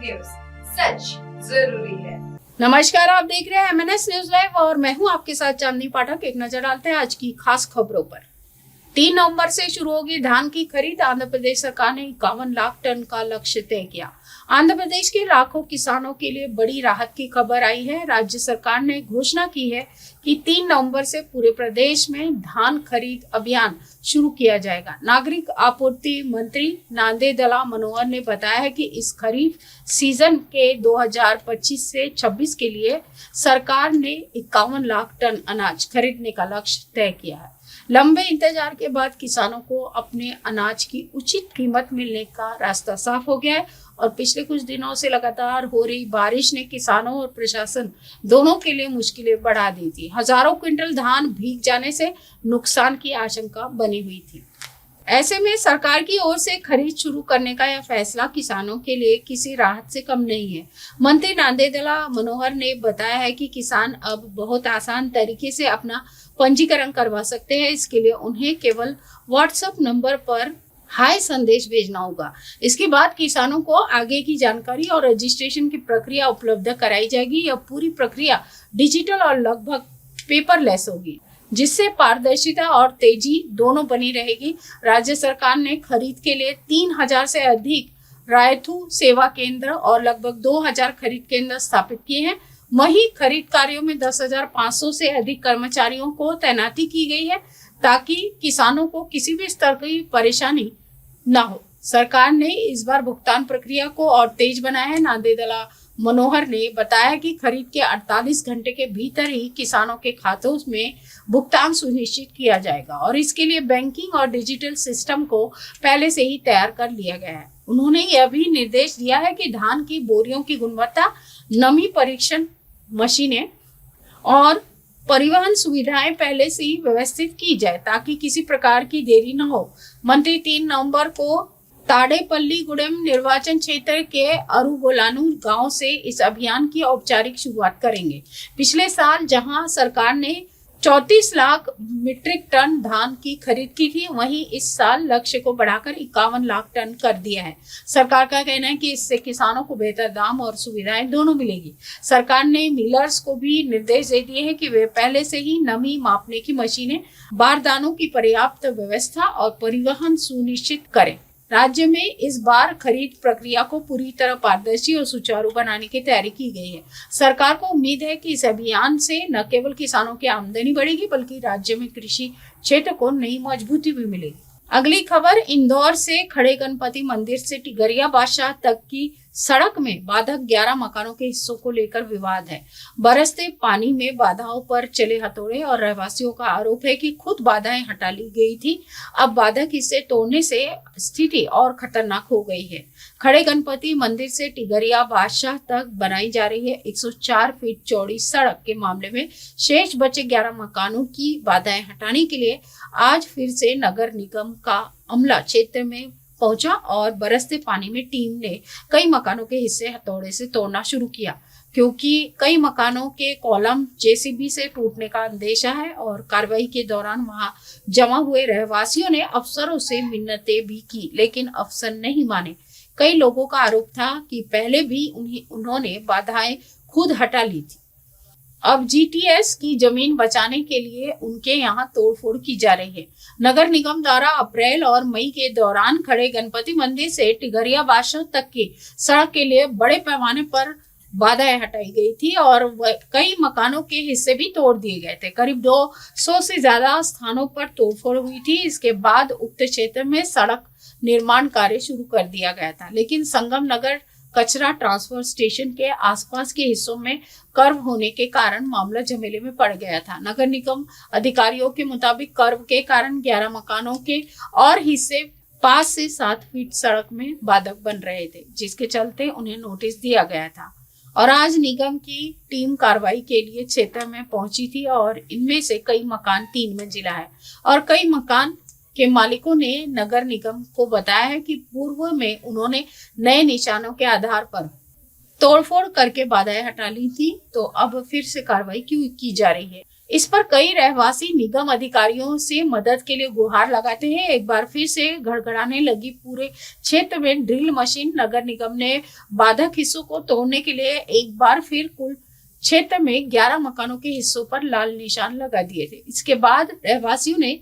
News, सच जरूरी है। नमस्कार, आप देख रहे हैं MNS न्यूज लाइव और मैं हूं आपके साथ चांदनी पाठक। एक नजर डालते हैं आज की खास खबरों पर। 3 नवंबर से शुरू होगी धान की खरीद। आंध्र प्रदेश सरकार ने 51 लाख टन का लक्ष्य तय किया। आंध्र प्रदेश के लाखों किसानों के लिए बड़ी राहत की खबर आई है। राज्य सरकार ने घोषणा की है कि 3 नवंबर से पूरे प्रदेश में धान खरीद अभियान शुरू किया जाएगा। नागरिक आपूर्ति मंत्री नांदेदला मनोहर ने बताया है कि इस खरीफ सीजन के 2025 से 26 के लिए सरकार ने 51 लाख टन अनाज खरीदने का लक्ष्य तय किया है। लंबे इंतजार के बाद किसानों को अपने अनाज की उचित कीमत मिलने का रास्ता साफ हो गया है और पिछले कुछ दिनों से लगातार हो रही बारिश ने किसानों और प्रशासन दोनों के लिए मुश्किलें बढ़ा दी थी। हजारों क्विंटल धान भीग जाने से नुकसान की आशंका बनी हुई थी। ऐसे में सरकार की ओर से खरीद शुरू करने का यह फैसला किसानों के लिए किसी राहत से कम नहीं है। मंत्री नांदेदला मनोहर ने बताया है कि किसान अब बहुत आसान तरीके से अपना पंजीकरण करवा सकते हैं। इसके लिए उन्हें केवल व्हाट्सएप नंबर पर हाय संदेश भेजना होगा। इसके बाद किसानों को आगे की जानकारी और रजिस्ट्रेशन की प्रक्रिया उपलब्ध कराई जाएगी। यह पूरी प्रक्रिया डिजिटल और लगभग पेपरलेस होगी, जिससे पारदर्शिता और तेजी दोनों बनी रहेगी। राज्य सरकार ने खरीद के लिए 3000 से अधिक रायथू सेवा केंद्र और लगभग 2000 खरीद केंद्र स्थापित किए हैं। वहीं खरीद कार्यों में 10,500 से अधिक कर्मचारियों को तैनाती की गई है ताकि किसानों को किसी भी स्तर की परेशानी न हो। सरकार ने इस बार भुगतान प्रक्रिया को और तेज बनाया है। नांदेदला मनोहर ने बताया कि खरीद के 48 घंटे के भीतर ही किसानों के खातों में भुगतान सुनिश्चित किया जाएगा और इसके लिए बैंकिंग और डिजिटल सिस्टम को पहले से ही तैयार कर लिया गया है। उन्होंने यह भी निर्देश दिया है कि धान की बोरियों की गुणवत्ता, नमी परीक्षण मशीनें और परिवहन सुविधाएं पहले से ही व्यवस्थित की जाए ताकि किसी प्रकार की देरी न हो। मंत्री 3 नवंबर को ताडेपल्लीगुडेम निर्वाचन क्षेत्र के अरुगोलानूर गांव से इस अभियान की औपचारिक शुरुआत करेंगे। पिछले साल जहां सरकार ने 34 लाख मीट्रिक टन धान की खरीद की थी, वहीं इस साल लक्ष्य को बढ़ाकर 51 लाख टन कर दिया है। सरकार का कहना है कि इससे किसानों को बेहतर दाम और सुविधाएं दोनों मिलेगी। सरकार ने मिलर्स को भी निर्देश दे दिए हैं कि वे पहले से ही नमी मापने की मशीनें, बारदानों की पर्याप्त व्यवस्था और परिवहन सुनिश्चित करें। राज्य में इस बार खरीद प्रक्रिया को पूरी तरह पारदर्शी और सुचारू बनाने की तैयारी की गई है। सरकार को उम्मीद है कि इस अभियान से न केवल किसानों की आमदनी बढ़ेगी बल्कि राज्य में कृषि क्षेत्र को नई मजबूती भी मिलेगी। अगली खबर, इंदौर से खड़े गणपति मंदिर से टिगरिया बादशाह तक की सड़क में बाधक 11 मकानों के हिस्सों को लेकर विवाद है। बरसते पानी में बाधाओं पर चले हथौड़े और रहवासियों का आरोप है कि खुद बाधाएं हटा ली गई थी। अब बाधक हिस्से तोड़ने से स्थिति और खतरनाक हो गई है। खड़े गणपति मंदिर से टिगरिया बादशाह तक बनाई जा रही है 104 फीट चौड़ी सड़क के मामले में शेष बचे 11 मकानों की बाधाएं हटाने के लिए आज फिर से नगर निगम का अमला क्षेत्र में पहुंचा और बरसते पानी में टीम ने कई मकानों के हिस्से हथौड़े से तोड़ना शुरू किया, क्योंकि कई मकानों के कॉलम जेसीबी से टूटने का अंदेशा है। और कार्रवाई के दौरान वहां जमा हुए रहवासियों ने अफसरों से मिन्नतें भी की, लेकिन अफसर नहीं माने। कई लोगों का आरोप था कि पहले भी उन्होंने बाधाएं खुद हटा ली थी। अब जीटीएस की जमीन बचाने के लिए उनके यहाँ तोड़फोड़ की जा रही है। नगर निगम द्वारा अप्रैल और मई के दौरान खड़े गणपति मंदिर से टिगरिया बादशाह तक की सड़क के लिए बड़े पैमाने पर बाधाएं हटाई गई थी और कई मकानों के हिस्से भी तोड़ दिए गए थे। करीब 200 से ज्यादा स्थानों पर तोड़फोड़ हुई थी। इसके बाद उक्त क्षेत्र में सड़क निर्माण कार्य शुरू कर दिया गया था, लेकिन संगम नगर कचरा ट्रांसफर स्टेशन के आसपास के हिस्सों में कर्व होने के कारण मामला झमेले में पड़ गया था। नगर निगम अधिकारियों के मुताबिक कर्व के कारण 11 मकानों के और हिस्से 5 से 7 फीट सड़क में बाधक बन रहे थे, जिसके चलते उन्हें नोटिस दिया गया था। और आज निगम की टीम कार्रवाई के लिए क्षेत्र में पहुंची थी और इनमें से कई मकान 3 मंजिला है और कई मकान के मालिकों ने नगर निगम को बताया है कि पूर्व में उन्होंने नए निशानों के आधार पर तोड़फोड़ करके बाधाएं हटा ली थी, तो अब फिर से कार्रवाई क्यों की जा रही है। इस पर कई रहवासी निगम अधिकारियों से मदद के लिए गुहार लगाते हैं। एक बार फिर से गड़गड़ाने लगी पूरे क्षेत्र में ड्रिल मशीन। नगर निगम ने बाधक हिस्सों को तोड़ने के लिए एक बार फिर कुल क्षेत्र में 11 मकानों के हिस्सों पर लाल निशान लगा दिए थे। इसके बाद रहवासियों ने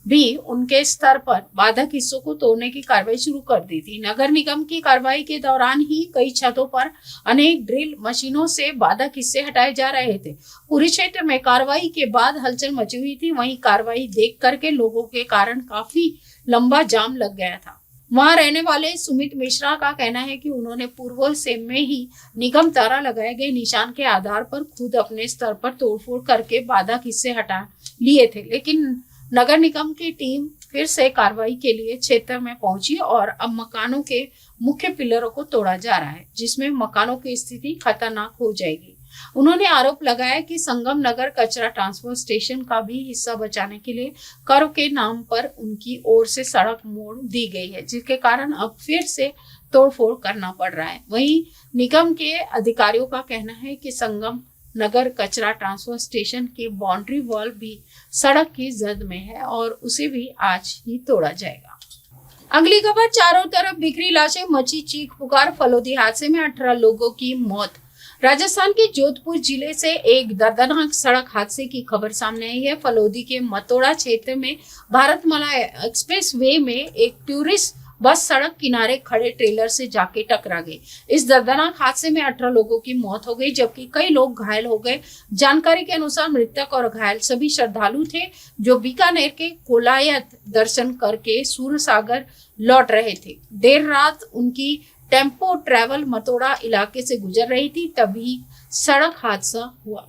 भी उनके स्तर पर बाधक हिस्सों को तोड़ने की कार्रवाई शुरू कर दी थी। नगर निगम की कार्रवाई के दौरान ही कई छतों पर अनेक ड्रिल मशीनों से बाधक हिस्से हटाए जा रहे थे। पूरे क्षेत्र में कार्रवाई के बाद हलचल मची हुई थी। वहीं कार्रवाई देख करके लोगों के कारण काफी लंबा जाम लग गया था। वहां रहने वाले सुमित मिश्रा का कहना है कि उन्होंने पूर्व से में ही निगम द्वारा लगाए गए निशान के आधार पर खुद अपने स्तर पर तोड़फोड़ करके बाधक हिस्से हटा लिए थे, लेकिन नगर निगम की टीम फिर से कार्रवाई के लिए क्षेत्र में पहुंची और अब मकानों के मुख्य पिलरों को तोड़ा जा रहा है, जिसमें मकानों की स्थिति खतरनाक हो जाएगी। उन्होंने आरोप लगाया कि संगम नगर कचरा ट्रांसफर स्टेशन का भी हिस्सा बचाने के लिए कर के नाम पर उनकी ओर से सड़क मोड़ दी गई है, जिसके कारण अब फिर से तोड़फोड़ करना पड़ रहा है। वहीं निगम के अधिकारियों का कहना है कि संगम नगर कचरा ट्रांसफर स्टेशन की बाउंड्री वॉल भी सड़क की जद में है और उसे भी आज ही तोड़ा जाएगा। अगली खबर, चारों तरफ बिखरी लाशें, मची चीख पुकार, फलोदी हादसे में 18 लोगों की मौत। राजस्थान के जोधपुर जिले से एक दर्दनाक सड़क हादसे की खबर सामने आई है। फलोदी के मतोड़ा क्षेत्र में भारतमाला एक्सप्रेस वे में एक टूरिस्ट बस सड़क किनारे खड़े ट्रेलर से जाके टकरा गई। इस दर्दनाक हादसे में 18 लोगों की मौत हो गई, जबकि कई लोग घायल हो गए। जानकारी के अनुसार मृतक और घायल सभी श्रद्धालु थे जो बीकानेर के कोलायत दर्शन करके सूरसागर लौट रहे थे। देर रात उनकी टेम्पो ट्रैवल मतोड़ा इलाके से गुजर रही थी, तभी सड़क हादसा हुआ।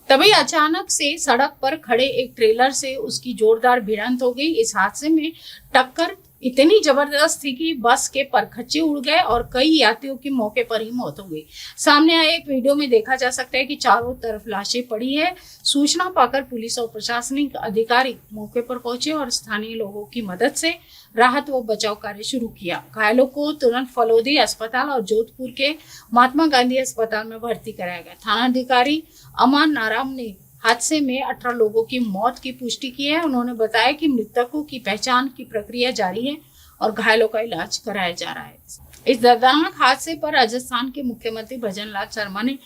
तभी अचानक से सड़क पर खड़े एक ट्रेलर से उसकी जोरदार भिड़ंत हो गई। इस हादसे में टक्कर इतनी जबरदस्त थी कि बस के परखच्चे उड़ गए और कई यात्रियों की मौके पर ही मौत हो गई। सामने आए एक वीडियो में देखा जा सकता है कि चारों तरफ लाशें पड़ी है। सूचना पाकर पुलिस और प्रशासनिक अधिकारी मौके पर पहुंचे और स्थानीय लोगों की मदद से राहत व बचाव कार्य शुरू किया। घायलों को तुरंत फलोदी अस्पताल और जोधपुर के महात्मा गांधी अस्पताल में भर्ती कराया गया। थानाधिकारी अमान नाराम ने हादसे में 18 लोगों की मौत की पुष्टि की है। उन्होंने बताया कि मृतकों की पहचान की प्रक्रिया जारी है और घायलों का इलाज कराया जा रहा है। इस दर्दनाक हादसे पर राजस्थान के मुख्यमंत्री भजन लाल शर्मा ने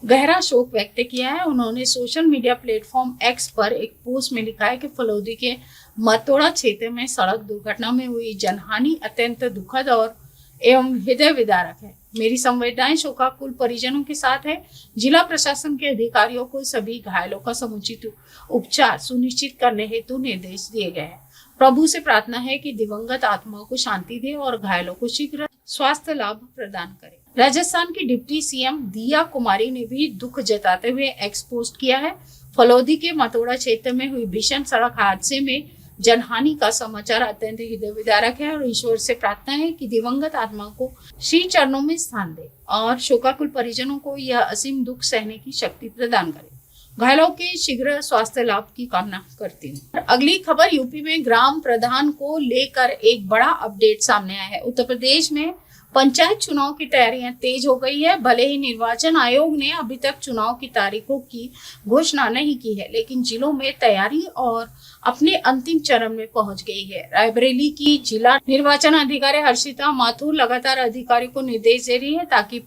गहरा शोक व्यक्त किया है। उन्होंने सोशल मीडिया प्लेटफॉर्म एक्स पर एक पोस्ट में लिखा है कि फलोदी के मतोड़ा क्षेत्र में सड़क दुर्घटना में हुई जनहानि अत्यंत दुखद और एवं हृदय विदारक है। मेरी संवेदनाएं शोकाकुल परिजनों के साथ है। जिला प्रशासन के अधिकारियों को सभी घायलों का समुचित उपचार सुनिश्चित करने हेतु निर्देश दिए गए हैं। प्रभु से प्रार्थना है कि दिवंगत आत्माओं को शांति दे और घायलों को शीघ्र स्वास्थ्य लाभ प्रदान करे। राजस्थान की डिप्टी सीएम दिया कुमारी ने भी दुख जताते हुए एक्स पोस्ट किया है। फलोदी के मतोड़ा क्षेत्र में हुई भीषण सड़क हादसे में जनहानि का समाचार अत्यंत हृदय विदारक है और ईश्वर से प्रार्थना है कि दिवंगत आत्मा को श्री चरणों में स्थान दे और शोकाकुल परिजनों को यह असीम दुख सहने की शक्ति प्रदान करे। घायलों के शीघ्र स्वास्थ्य लाभ की कामना करती हूँ। अगली खबर, यूपी में ग्राम प्रधान को लेकर एक बड़ा अपडेट सामने आया है। उत्तर प्रदेश में पंचायत चुनाव की तैयारियां तेज हो गई है। भले ही निर्वाचन आयोग ने अभी तक चुनाव की तारीखों की घोषणा नहीं की है, लेकिन जिलों में तैयारी और अपने अंतिम चरण में पहुंच गई है। रायबरेली की जिला निर्वाचन अधिकारी हर्षिता माथुर लगातार अधिकारियों को निर्देश दे रही है ताकि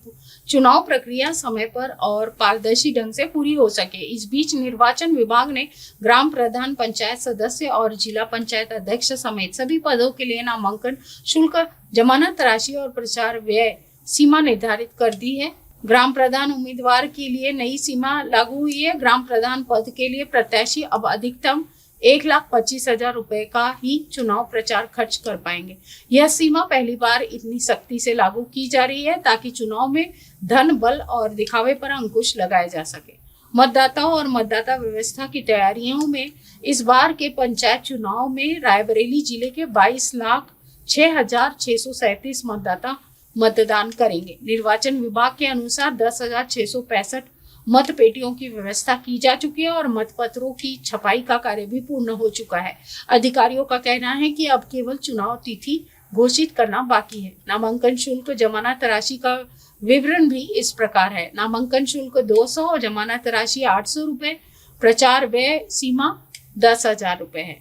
चुनाव प्रक्रिया समय पर और पारदर्शी ढंग से पूरी हो सके। इस बीच निर्वाचन विभाग ने ग्राम प्रधान, पंचायत सदस्य और जिला पंचायत अध्यक्ष समेत सभी पदों के लिए नामांकन शुल्क, जमानत राशि और प्रचार व्यय सीमा निर्धारित कर दी है। ग्राम प्रधान उम्मीदवार के लिए नई सीमा लागू हुई है। ग्राम प्रधान पद के लिए प्रत्याशी अब अधिकतम 1,25,000 रुपए का ही चुनाव प्रचार खर्च कर पाएंगे। यह सीमा पहली बार इतनी सख्ती से लागू की जा रही है ताकि चुनाव में धन, बल और दिखावे पर अंकुश लगाया जा सके। मतदाताओं और मतदाता व्यवस्था की तैयारियों में इस बार के पंचायत चुनाव में रायबरेली जिले के 22,06,637 मतदाता मतदान करेंगे। निर्वाचन विभाग के अनुसार 10,665 मत पेटियों की व्यवस्था की जा चुकी है और मतपत्रों की छपाई का कार्य भी पूर्ण हो चुका है। अधिकारियों का कहना है कि अब केवल चुनाव तिथि घोषित करना बाकी है। नामांकन शुल्क, जमानत राशि का विवरण भी इस प्रकार है। नामांकन शुल्क 200 और जमानत राशि 800 रुपए। प्रचार व्यय सीमा 10,000 रुपए है।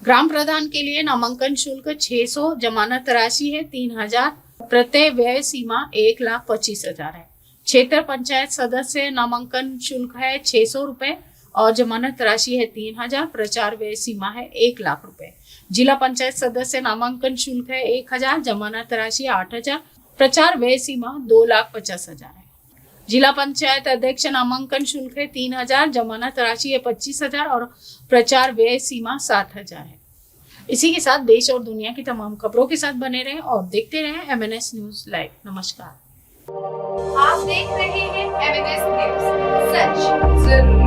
ग्राम प्रधान के लिए नामांकन शुल्क 600, जमानत राशि है 3,000, प्रत्यय व्यय सीमा 1,25,000 है। क्षेत्र पंचायत सदस्य नामांकन शुल्क है 600 रुपए और जमानत राशि है 3,000, प्रचार व्यय सीमा है 1,00,000 रुपए। जिला पंचायत सदस्य नामांकन शुल्क है 1,000, जमानत राशि 8,000, प्रचार व्यय सीमा 2,50,000 है। जिला पंचायत अध्यक्ष नामांकन शुल्क है 3,000, जमानत राशि है 25,000 और प्रचार व्यय सीमा 7,000 है। इसी के साथ देश और दुनिया की तमाम खबरों के साथ बने रहें और देखते रहें MNS न्यूज लाइव। नमस्कार। आप देख रहे हैं MNS न्यूज, सच जरूरी।